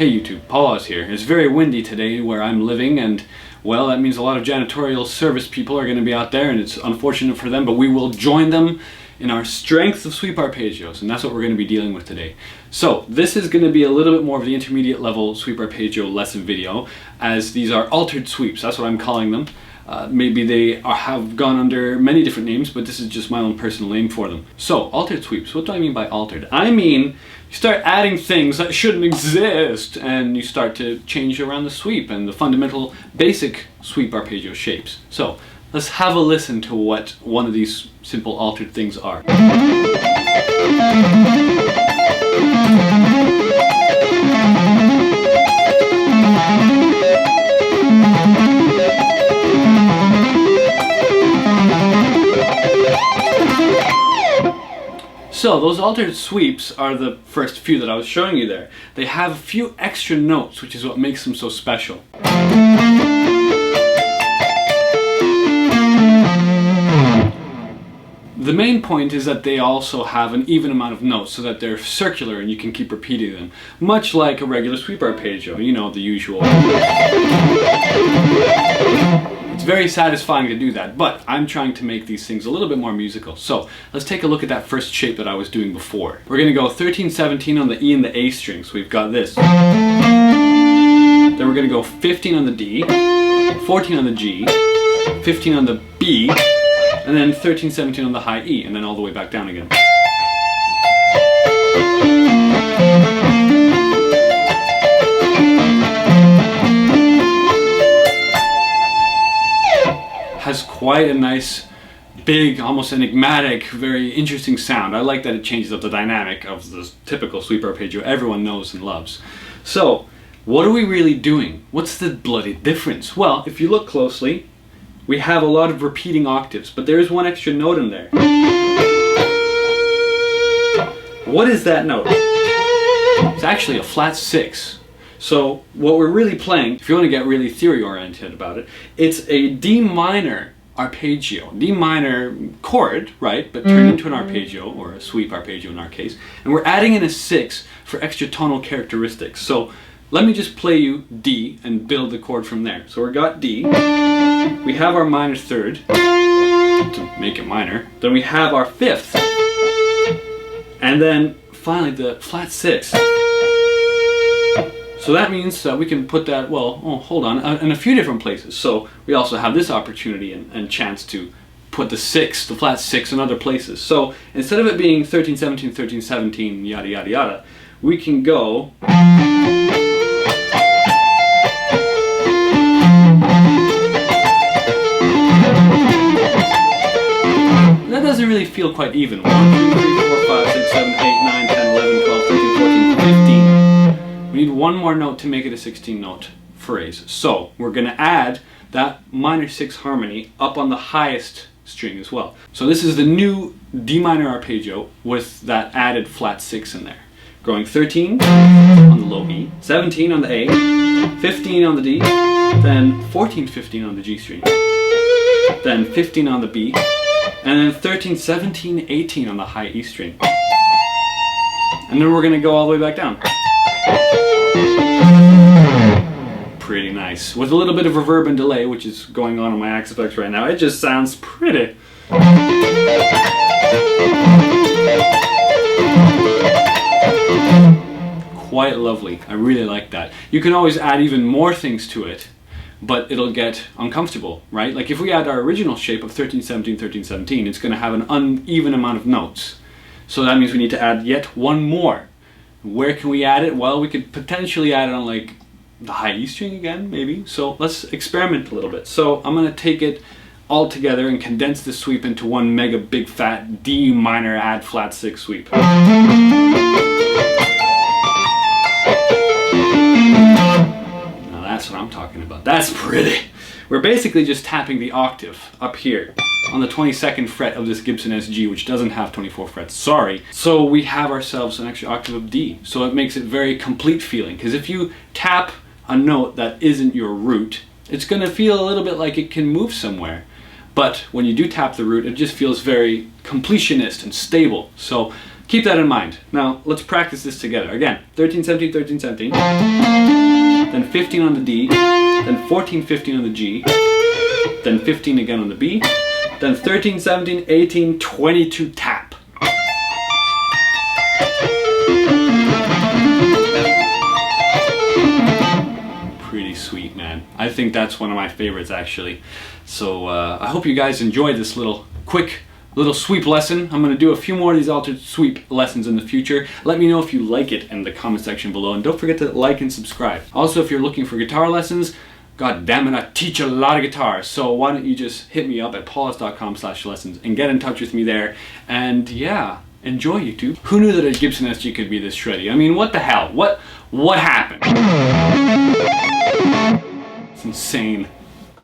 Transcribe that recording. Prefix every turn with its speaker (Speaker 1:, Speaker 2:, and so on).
Speaker 1: Hey YouTube, Paul's here. It's very windy today where I'm living, and well, that means a lot of janitorial service people are going to be out there, and it's unfortunate for them, but we will join them in our strength of sweep arpeggios, and that's what we're going to be dealing with today. So this is going to be a little bit more of the intermediate level sweep arpeggio lesson video, as these are altered sweeps. That's what I'm calling them. Maybe they have gone under many different names, but this is just my own personal name for them. So, altered sweeps. What do I mean by altered? I mean, you start adding things that shouldn't exist, and you start to change around the sweep and the fundamental basic sweep arpeggio shapes. So, let's have a listen to what one of these simple altered things are. So those altered sweeps are the first few that I was showing you there. They have a few extra notes, which is what makes them so special. The main point is that they also have an even amount of notes so that they're circular and you can keep repeating them. Much like a regular sweep arpeggio, you know, the usual. It's very satisfying to do that, but I'm trying to make these things a little bit more musical. So let's take a look at that first shape that I was doing before. We're going to go 13-17 on the E and the A strings. We've got this. Then we're going to go 15 on the D, 14 on the G, 15 on the B, and then 13-17 on the high E, and then all the way back down again. Has quite a nice, big, almost enigmatic, very interesting sound. I like that it changes up the dynamic of the typical sweep arpeggio everyone knows and loves. So, what are we really doing? What's the bloody difference? Well, if you look closely, we have a lot of repeating octaves, but there is one extra note in there. What is that note? It's actually a flat 6. So what we're really playing, if you want to get really theory oriented about it, it's a D minor arpeggio, D minor chord, right, but turned into an arpeggio, or a sweep arpeggio in our case, and we're adding in a 6 for extra tonal characteristics. So let me just play you D and build the chord from there. So we've got D, we have our minor third to make it minor, then we have our fifth, and then finally the flat 6. So that means that we can put that, well, oh, hold on, in a few different places. So we also have this opportunity and chance to put the 6, the flat 6 in other places. So instead of it being 13-17, 13-17, yada yada yada, we can go that doesn't really feel quite even. 1, 2, 3, 4, 5, 6, 7, 8, 9, 10, 11, 12, 13, 14, 15. We need one more note to make it a 16-note phrase. So we're going to add that minor 6 harmony up on the highest string as well. So this is the new D minor arpeggio with that added flat 6 in there. Going 13 on the low E, 17 on the A, 15 on the D, then 14-15 on the G string, then 15 on the B, and then 13-17-18 on the high E string. And then we're going to go all the way back down. Pretty nice. With a little bit of reverb and delay, which is going on my Axe effects right now, it just sounds pretty. Quite lovely. I really like that. You can always add even more things to it, but it'll get uncomfortable, right? Like if we add our original shape of 13-17, 13-17, it's going to have an uneven amount of notes. So that means we need to add yet one more. Where can we add it? Well, we could potentially add it on like the high E string again, maybe. So let's experiment a little bit. So I'm going to take it all together and condense the sweep into one mega big fat D minor add flat 6 sweep. Now that's what I'm talking about. That's pretty. We're basically just tapping the octave up here on the 22nd fret of this Gibson SG, which doesn't have 24 frets, sorry. So we have ourselves an extra octave of D. So it makes it very complete feeling, because if you tap a note that isn't your root, it's going to feel a little bit like it can move somewhere. But when you do tap the root, it just feels very completionist and stable. So keep that in mind. Now, let's practice this together. Again, 13, 17, 13, 17, then 15 on the D, then 14, 15 on the G, then 15 again on the B, then 13, 17, 18, 22 tap. Pretty sweet, man. I think that's one of my favorites, actually. So I hope you guys enjoyed this quick little sweep lesson. I'm going to do a few more of these altered sweep lessons in the future. Let me know if you like it in the comment section below, and don't forget to like and subscribe. Also, if you're looking for guitar lessons, god damn it, I teach a lot of guitar, so why don't you just hit me up at paulus.com/lessons and get in touch with me there. And yeah, enjoy YouTube. Who knew that a Gibson SG could be this shreddy? I mean, what the hell? What happened? It's insane.